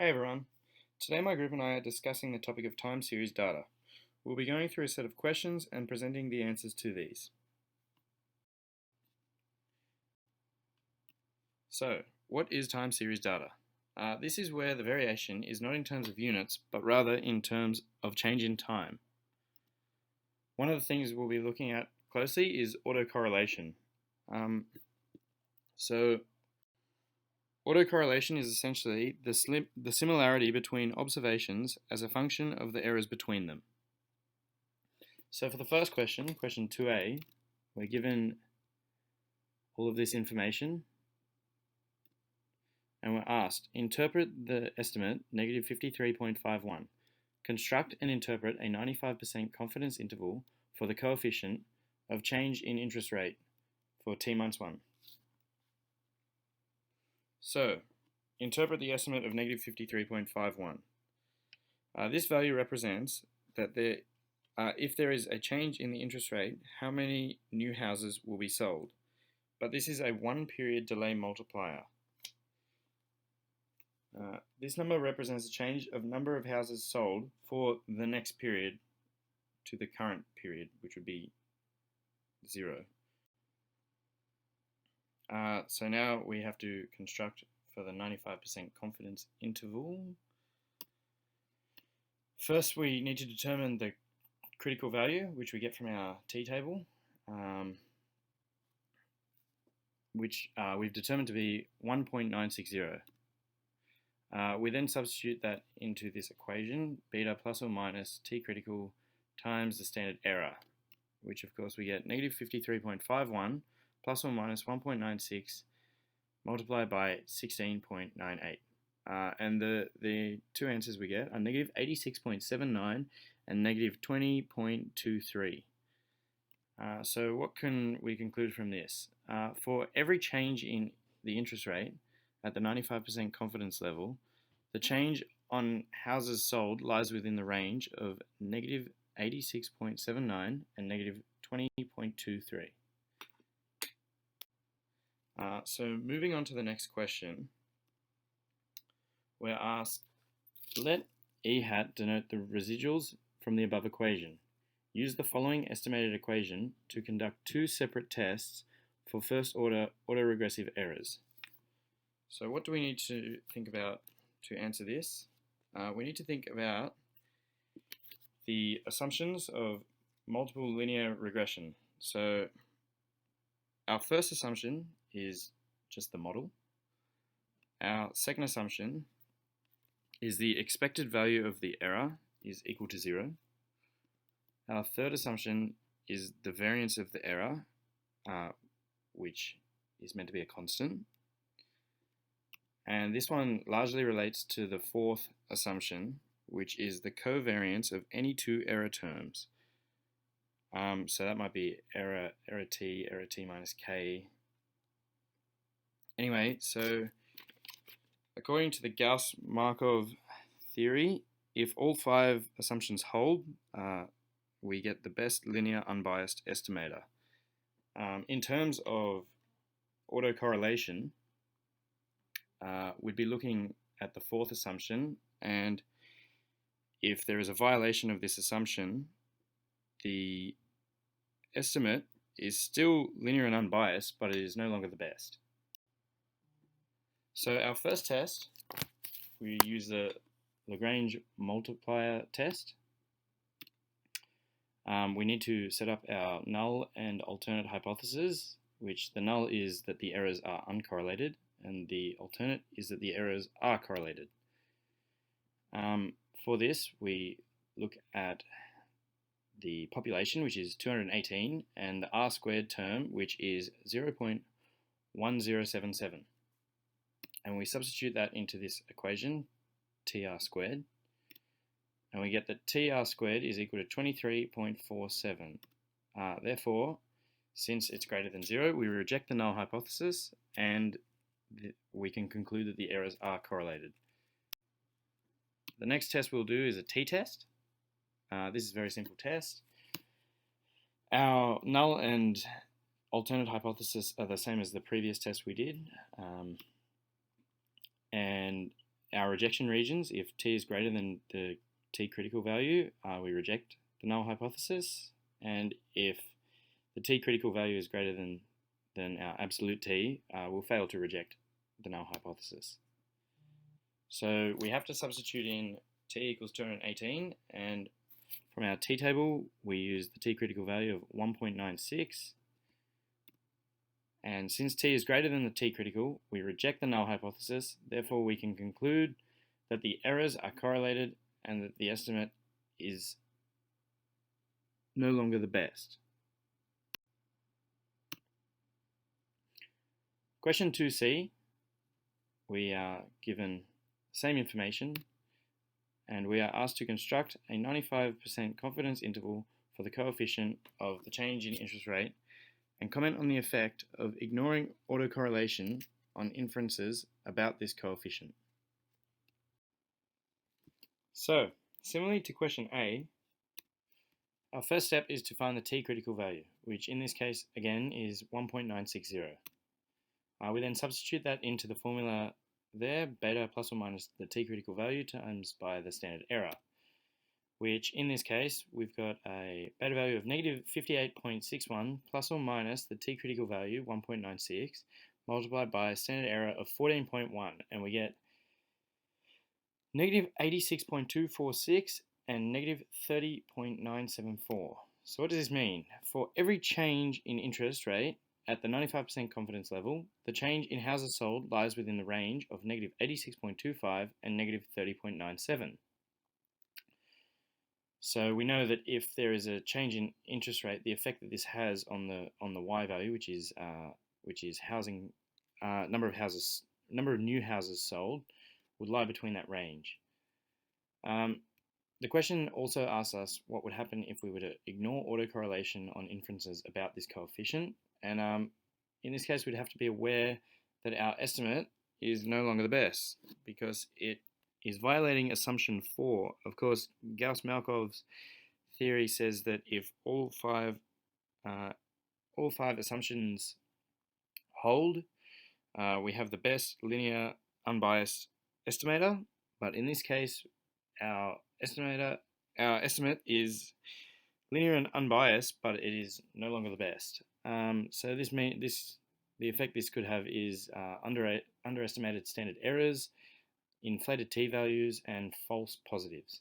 Hi everyone. Today my group and I are discussing the topic of time series data. We'll be going through a set of questions and presenting the answers to these. So, what is time series data? This is where the variation is not in terms of units, but rather in terms of change in time. One of the things we'll be looking at closely is autocorrelation. Autocorrelation is essentially the similarity between observations as a function of the errors between them. So for the first question, question 2a, we're given all of this information and we're asked, interpret the estimate negative 53.51. Construct and interpret a 95% confidence interval for the coefficient of change in interest rate for t-1. So, interpret the estimate of negative 53.51. This value represents that if there is a change in the interest rate, how many new houses will be sold. But this is a 1 period delay multiplier. This number represents a change of number of houses sold for the next period to the current period, which would be 0. So now we have to construct for the 95% confidence interval. First, we need to determine the critical value, which we get from our t-table, which we've determined to be 1.960. We then substitute that into this equation, beta plus or minus t critical times the standard error, which of course we get negative 53.51 plus or minus 1.96 multiplied by 16.98. And the two answers we get are negative 86.79 and negative 20.23. So what can we conclude from this? For every change in the interest rate at the 95% confidence level, the change on houses sold lies within the range of negative 86.79 and negative 20.23. So moving on to the next question, we're asked, let E hat denote the residuals from the above equation. Use the following estimated equation to conduct two separate tests for first order autoregressive errors. So what do we need to think about to answer this? We need to think about the assumptions of multiple linear regression. So our first assumption is just the model. Our second assumption is the expected value of the error is equal to 0. Our third assumption is the variance of the error, which is meant to be a constant. And this one largely relates to the fourth assumption, which is the covariance of any two error terms. So that might be error t minus k. Anyway, so according to the Gauss-Markov theory, if all 5 assumptions hold, we get the best linear unbiased estimator. In terms of autocorrelation, we'd be looking at the fourth assumption, and if there is a violation of this assumption, the estimate is still linear and unbiased, but it is no longer the best. So our first test, we use the Lagrange multiplier test. We need to set up our null and alternate hypothesis, which the null is that the errors are uncorrelated, and the alternate is that the errors are correlated. For this, we look at the population, which is 218, and the r squared term, which is 0.1077. And we substitute that into this equation, tr squared, and we get that tr squared is equal to 23.47. Therefore, since it's greater than 0, we reject the null hypothesis, and we can conclude that the errors are correlated. The next test we'll do is a t-test. This is a very simple test. Our null and alternate hypothesis are the same as the previous test we did. And our rejection regions, if t is greater than the t critical value, we reject the null hypothesis, and if the t critical value is greater than our absolute t, we'll fail to reject the null hypothesis. So we have to substitute in t equals 218, and from our t table we use the t critical value of 1.96, and since t is greater than the t critical, we reject the null hypothesis. Therefore we can conclude that the errors are correlated and that the estimate is no longer the best. Question 2c, we are given the same information and we are asked to construct a 95% confidence interval for the coefficient of the change in interest rate and comment on the effect of ignoring autocorrelation on inferences about this coefficient. So, similarly to question A, our first step is to find the t critical value, which in this case again is 1.960. We then substitute that into the formula there, beta plus or minus the t critical value times by the standard error, which in this case we've got a beta value of negative 58.61 plus or minus the t critical value 1.96 multiplied by a standard error of 14.1, and we get negative 86.246 and negative 30.974. So what does this mean? For every change in interest rate at the 95% confidence level, the change in houses sold lies within the range of negative 86.25 and negative 30.97. So we know that if there is a change in interest rate, the effect that this has on the y value, which is housing number of new houses sold, would lie between that range. The question also asks us what would happen if we were to ignore autocorrelation on inferences about this coefficient, and in this case we'd have to be aware that our estimate is no longer the best because it is violating assumption 4. Of course, Gauss-Markov's theory says that if all five assumptions hold, we have the best linear unbiased estimator, but in this case our estimate is linear and unbiased, but it is no longer the best. So the effect this could have is underestimated standard errors, inflated t-values, and false positives.